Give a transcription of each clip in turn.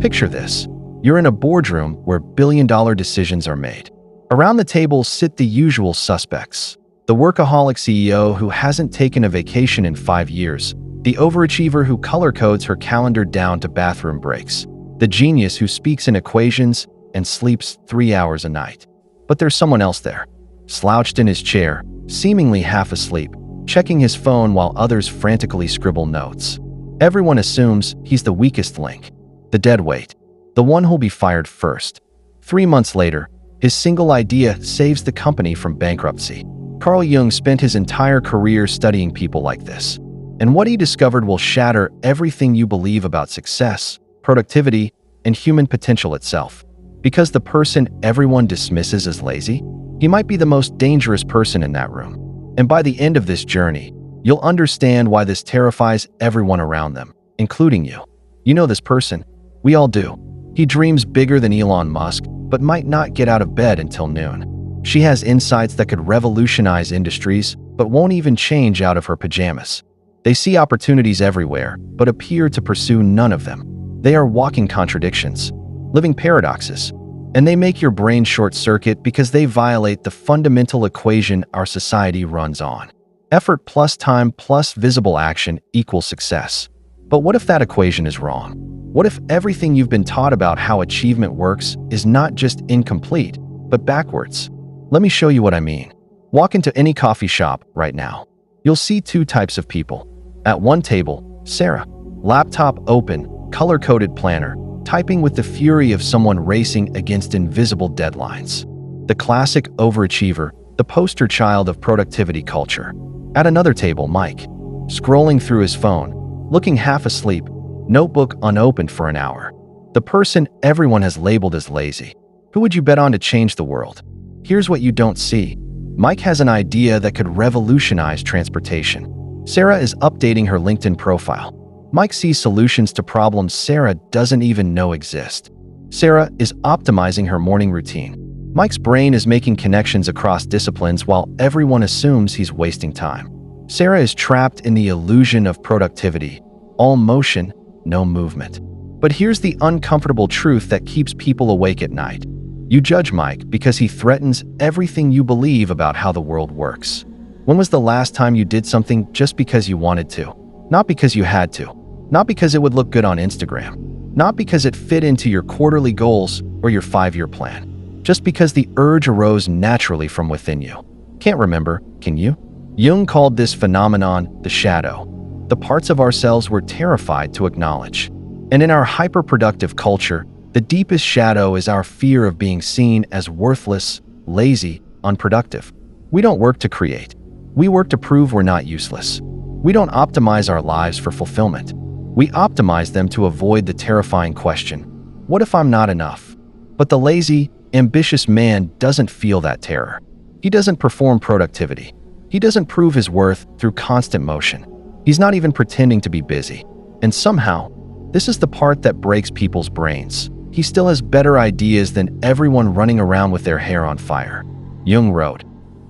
Picture this. You're in a boardroom where billion-dollar decisions are made. Around the table sit the usual suspects. The workaholic CEO who hasn't taken a vacation in 5 years. The overachiever who color codes her calendar down to bathroom breaks. The genius who speaks in equations and sleeps 3 hours a night. But there's someone else there, slouched in his chair, seemingly half asleep, checking his phone while others frantically scribble notes. Everyone assumes he's the weakest link, the dead weight, the one who'll be fired first. 3 months later, his single idea saves the company from bankruptcy. Carl Jung spent his entire career studying people like this. And what he discovered will shatter everything you believe about success, productivity, and human potential itself. Because the person everyone dismisses as lazy, he might be the most dangerous person in that room. And by the end of this journey, you'll understand why this terrifies everyone around them, including you. You know this person. We all do. He dreams bigger than Elon Musk, but might not get out of bed until noon. She has insights that could revolutionize industries, but won't even change out of her pajamas. They see opportunities everywhere, but appear to pursue none of them. They are walking contradictions, living paradoxes, and they make your brain short-circuit because they violate the fundamental equation our society runs on. Effort plus time plus visible action equals success. But what if that equation is wrong? What if everything you've been taught about how achievement works is not just incomplete, but backwards? Let me show you what I mean. Walk into any coffee shop right now. You'll see 2 types of people. At one table, Sarah, laptop open, color-coded planner, typing with the fury of someone racing against invisible deadlines. The classic overachiever, the poster child of productivity culture. At another table, Mike, scrolling through his phone, looking half asleep, notebook unopened for an hour. The person everyone has labeled as lazy. Who would you bet on to change the world? Here's what you don't see. Mike has an idea that could revolutionize transportation. Sarah is updating her LinkedIn profile. Mike sees solutions to problems Sarah doesn't even know exist. Sarah is optimizing her morning routine. Mike's brain is making connections across disciplines while everyone assumes he's wasting time. Sarah is trapped in the illusion of productivity. All motion, no movement. But here's the uncomfortable truth that keeps people awake at night. You judge Mike because he threatens everything you believe about how the world works. When was the last time you did something just because you wanted to? Not because you had to. Not because it would look good on Instagram. Not because it fit into your quarterly goals or your 5-year plan. Just because the urge arose naturally from within you. Can't remember, can you? Jung called this phenomenon the shadow. The parts of ourselves we're terrified to acknowledge. And in our hyper-productive culture, the deepest shadow is our fear of being seen as worthless, lazy, unproductive. We don't work to create. We work to prove we're not useless. We don't optimize our lives for fulfillment. We optimize them to avoid the terrifying question, what if I'm not enough? But the lazy, ambitious man doesn't feel that terror. He doesn't perform productivity. He doesn't prove his worth through constant motion. He's not even pretending to be busy. And somehow, this is the part that breaks people's brains. He still has better ideas than everyone running around with their hair on fire. Jung wrote,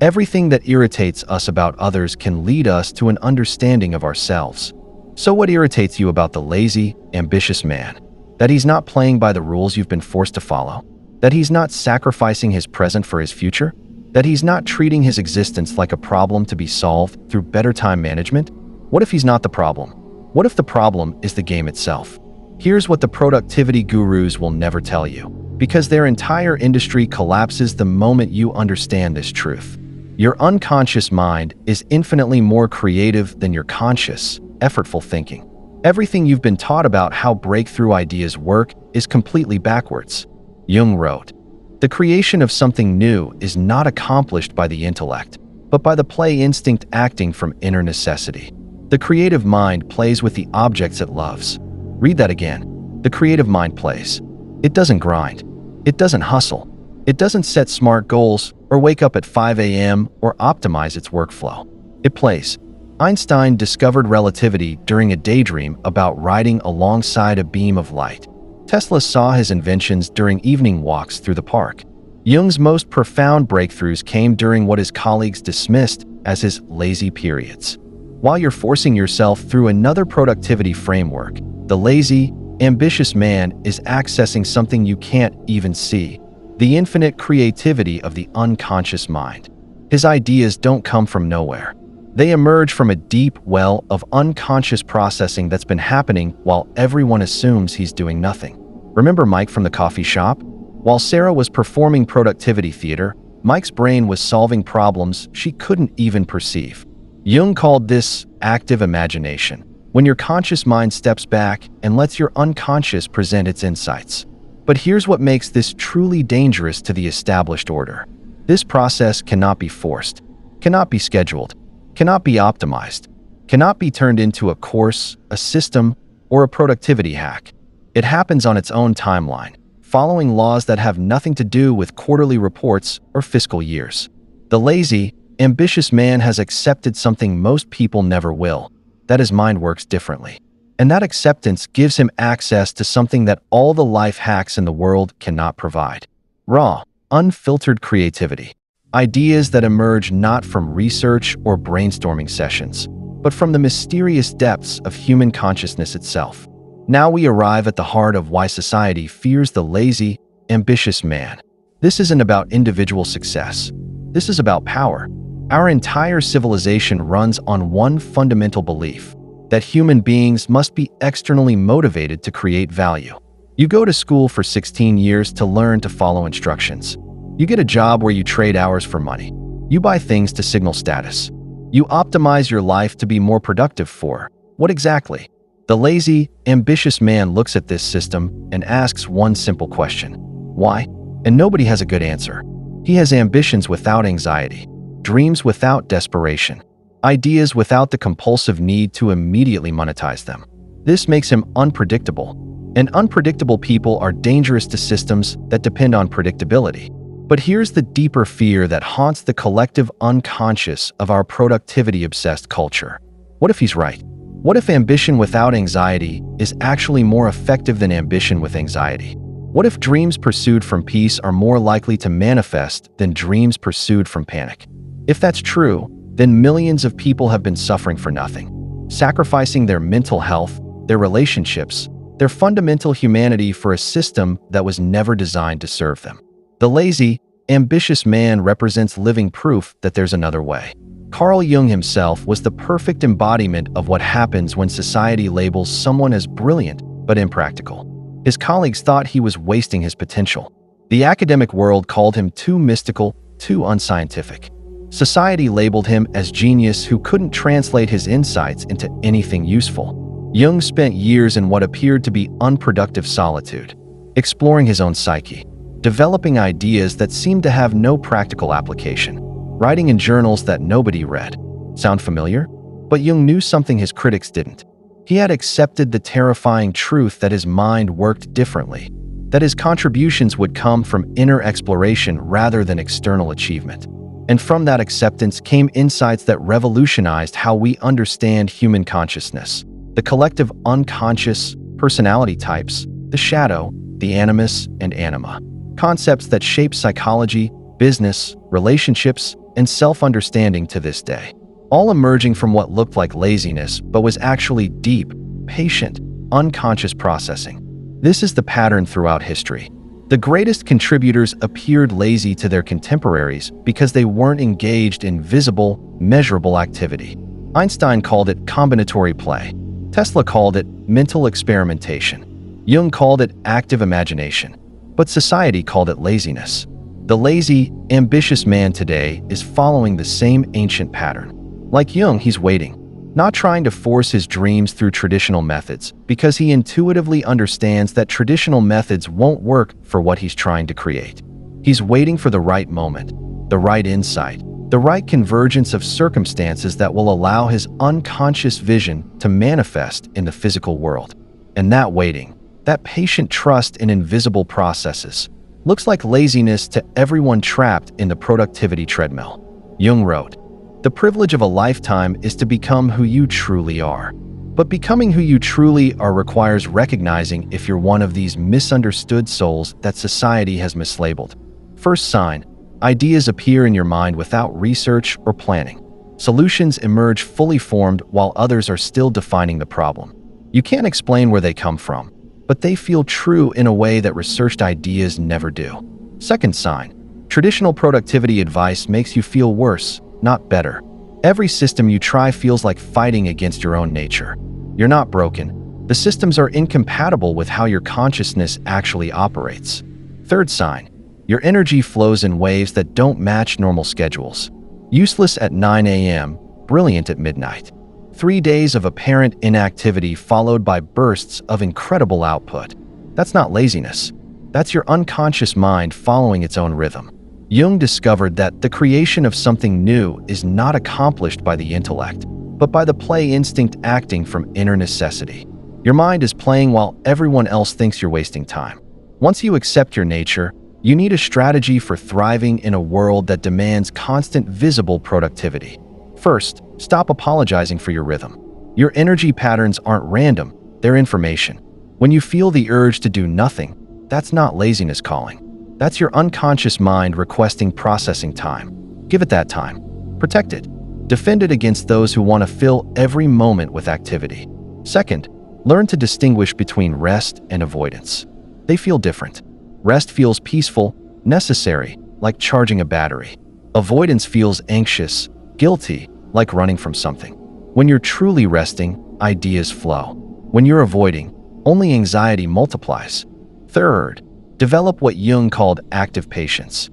"Everything that irritates us about others can lead us to an understanding of ourselves." So what irritates you about the lazy, ambitious man? That he's not playing by the rules you've been forced to follow? That he's not sacrificing his present for his future? That he's not treating his existence like a problem to be solved through better time management? What if he's not the problem? What if the problem is the game itself? Here's what the productivity gurus will never tell you, because their entire industry collapses the moment you understand this truth. Your unconscious mind is infinitely more creative than your conscious, effortful thinking. Everything you've been taught about how breakthrough ideas work is completely backwards. Jung wrote, "The creation of something new is not accomplished by the intellect, but by the play instinct acting from inner necessity." The creative mind plays with the objects it loves. Read that again. The creative mind plays. It doesn't grind. It doesn't hustle. It doesn't set smart goals or wake up at 5 a.m. or optimize its workflow. It plays. Einstein discovered relativity during a daydream about riding alongside a beam of light. Tesla saw his inventions during evening walks through the park. Jung's most profound breakthroughs came during what his colleagues dismissed as his lazy periods. While you're forcing yourself through another productivity framework, the lazy, ambitious man is accessing something you can't even see: the infinite creativity of the unconscious mind. His ideas don't come from nowhere. They emerge from a deep well of unconscious processing that's been happening while everyone assumes he's doing nothing. Remember Mike from the coffee shop? While Sarah was performing productivity theater, Mike's brain was solving problems she couldn't even perceive. Jung called this active imagination, when your conscious mind steps back and lets your unconscious present its insights. But here's what makes this truly dangerous to the established order. This process cannot be forced, cannot be scheduled, cannot be optimized, cannot be turned into a course, a system, or a productivity hack. It happens on its own timeline, following laws that have nothing to do with quarterly reports or fiscal years. The lazy, ambitious man has accepted something most people never will, that his mind works differently. And that acceptance gives him access to something that all the life hacks in the world cannot provide: raw, unfiltered creativity. Ideas that emerge not from research or brainstorming sessions, but from the mysterious depths of human consciousness itself. Now we arrive at the heart of why society fears the lazy, ambitious man. This isn't about individual success. This is about power. Our entire civilization runs on one fundamental belief: that human beings must be externally motivated to create value. You go to school for 16 years to learn to follow instructions. You get a job where you trade hours for money. You buy things to signal status. You optimize your life to be more productive for what exactly? The lazy, ambitious man looks at this system and asks one simple question: why? And nobody has a good answer. He has ambitions without anxiety, dreams without desperation, ideas without the compulsive need to immediately monetize them. This makes him unpredictable, and unpredictable people are dangerous to systems that depend on predictability. But here's the deeper fear that haunts the collective unconscious of our productivity-obsessed culture. What if he's right? What if ambition without anxiety is actually more effective than ambition with anxiety? What if dreams pursued from peace are more likely to manifest than dreams pursued from panic? If that's true, then millions of people have been suffering for nothing, sacrificing their mental health, their relationships, their fundamental humanity for a system that was never designed to serve them. The lazy, ambitious man represents living proof that there's another way. Carl Jung himself was the perfect embodiment of what happens when society labels someone as brilliant but impractical. His colleagues thought he was wasting his potential. The academic world called him too mystical, too unscientific. Society labeled him as genius who couldn't translate his insights into anything useful. Jung spent years in what appeared to be unproductive solitude, exploring his own psyche, developing ideas that seemed to have no practical application, writing in journals that nobody read. Sound familiar? But Jung knew something his critics didn't. He had accepted the terrifying truth that his mind worked differently, that his contributions would come from inner exploration rather than external achievement. And from that acceptance came insights that revolutionized how we understand human consciousness: the collective unconscious, personality types, the shadow, the animus, and anima. Concepts that shape psychology, business, relationships, and self-understanding to this day. All emerging from what looked like laziness but was actually deep, patient, unconscious processing. This is the pattern throughout history. The greatest contributors appeared lazy to their contemporaries because they weren't engaged in visible, measurable activity. Einstein called it combinatory play. Tesla called it mental experimentation. Jung called it active imagination. But society called it laziness. The lazy, ambitious man today is following the same ancient pattern. Like Jung, he's waiting, not trying to force his dreams through traditional methods, because he intuitively understands that traditional methods won't work for what he's trying to create. He's waiting for the right moment, the right insight, the right convergence of circumstances that will allow his unconscious vision to manifest in the physical world. And that waiting, that patient trust in invisible processes, looks like laziness to everyone trapped in the productivity treadmill. Jung wrote, "The privilege of a lifetime is to become who you truly are. But becoming who you truly are requires recognizing if you're one of these misunderstood souls that society has mislabeled. First sign, ideas appear in your mind without research or planning. Solutions emerge fully formed while others are still defining the problem. You can't explain where they come from, but they feel true in a way that researched ideas never do. Second sign, traditional productivity advice makes you feel worse, not better. Every system you try feels like fighting against your own nature. You're not broken. The systems are incompatible with how your consciousness actually operates. Third sign, your energy flows in waves that don't match normal schedules. Useless at 9 a.m., brilliant at midnight. 3 days of apparent inactivity followed by bursts of incredible output. That's not laziness. That's your unconscious mind following its own rhythm. Jung discovered that the creation of something new is not accomplished by the intellect, but by the play instinct acting from inner necessity. Your mind is playing while everyone else thinks you're wasting time. Once you accept your nature, you need a strategy for thriving in a world that demands constant visible productivity. First, stop apologizing for your rhythm. Your energy patterns aren't random, they're information. When you feel the urge to do nothing, that's not laziness calling. That's your unconscious mind requesting processing time. Give it that time. Protect it. Defend it against those who want to fill every moment with activity. Second, learn to distinguish between rest and avoidance. They feel different. Rest feels peaceful, necessary, like charging a battery. Avoidance feels anxious, guilty, like running from something. When you're truly resting, ideas flow. When you're avoiding, only anxiety multiplies. Third, develop what Jung called active patience.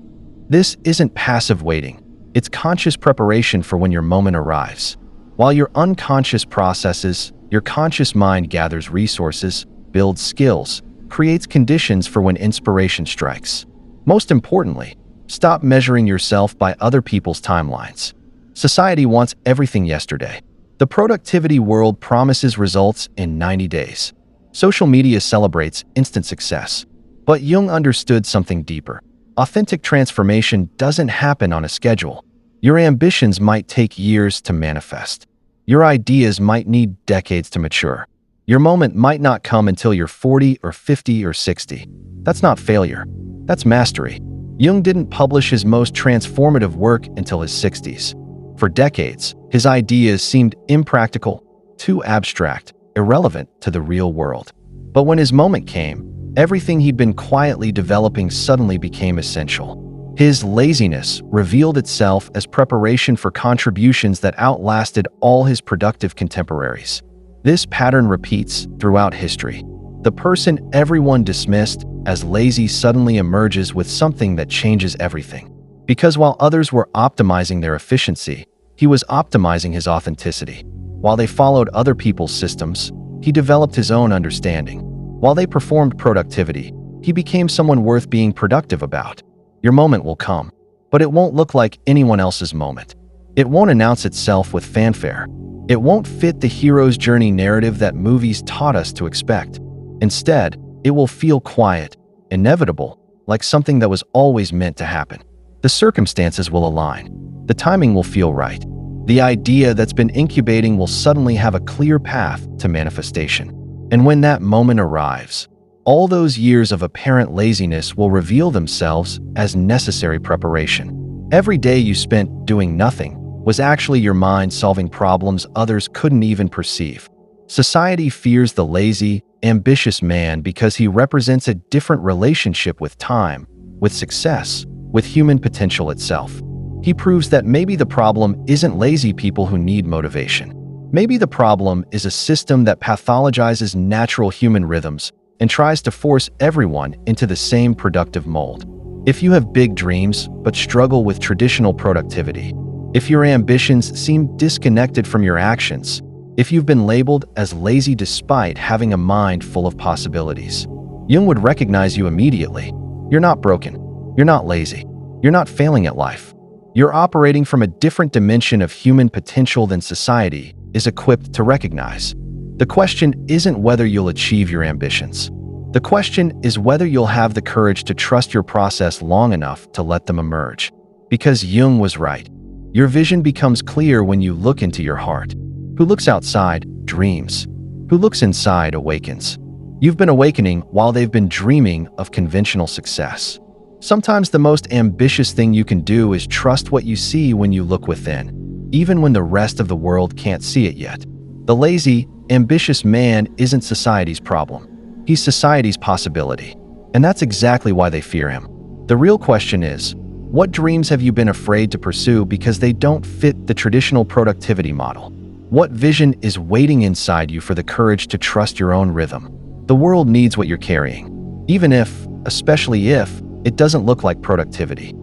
This isn't passive waiting. It's conscious preparation for when your moment arrives. While your unconscious processes, your conscious mind gathers resources, builds skills, creates conditions for when inspiration strikes. Most importantly, stop measuring yourself by other people's timelines. Society wants everything yesterday. The productivity world promises results in 90 days. Social media celebrates instant success. But Jung understood something deeper. Authentic transformation doesn't happen on a schedule. Your ambitions might take years to manifest. Your ideas might need decades to mature. Your moment might not come until you're 40 or 50 or 60. That's not failure. That's mastery. Jung didn't publish his most transformative work until his 60s. For decades, his ideas seemed impractical, too abstract, irrelevant to the real world. But when his moment came, everything he'd been quietly developing suddenly became essential. His laziness revealed itself as preparation for contributions that outlasted all his productive contemporaries. This pattern repeats throughout history. The person everyone dismissed as lazy suddenly emerges with something that changes everything. Because while others were optimizing their efficiency, he was optimizing his authenticity. While they followed other people's systems, he developed his own understanding. While they performed productivity, he became someone worth being productive about. Your moment will come, but it won't look like anyone else's moment. It won't announce itself with fanfare. It won't fit the hero's journey narrative that movies taught us to expect. Instead, it will feel quiet, inevitable, like something that was always meant to happen. The circumstances will align. The timing will feel right. The idea that's been incubating will suddenly have a clear path to manifestation. And when that moment arrives, all those years of apparent laziness will reveal themselves as necessary preparation. Every day you spent doing nothing was actually your mind solving problems others couldn't even perceive. Society fears the lazy, ambitious man because he represents a different relationship with time, with success, with human potential itself. He proves that maybe the problem isn't lazy people who need motivation. Maybe the problem is a system that pathologizes natural human rhythms and tries to force everyone into the same productive mold. If you have big dreams but struggle with traditional productivity, if your ambitions seem disconnected from your actions, if you've been labeled as lazy despite having a mind full of possibilities, Jung would recognize you immediately. You're not broken. You're not lazy. You're not failing at life. You're operating from a different dimension of human potential than society is equipped to recognize. The question isn't whether you'll achieve your ambitions. The question is whether you'll have the courage to trust your process long enough to let them emerge. Because Jung was right. Your vision becomes clear when you look into your heart. Who looks outside dreams. Who looks inside awakens. You've been awakening while they've been dreaming of conventional success. Sometimes the most ambitious thing you can do is trust what you see when you look within, even when the rest of the world can't see it yet. The lazy, ambitious man isn't society's problem. He's society's possibility. And that's exactly why they fear him. The real question is, what dreams have you been afraid to pursue because they don't fit the traditional productivity model? What vision is waiting inside you for the courage to trust your own rhythm? The world needs what you're carrying, even if, especially if, it doesn't look like productivity.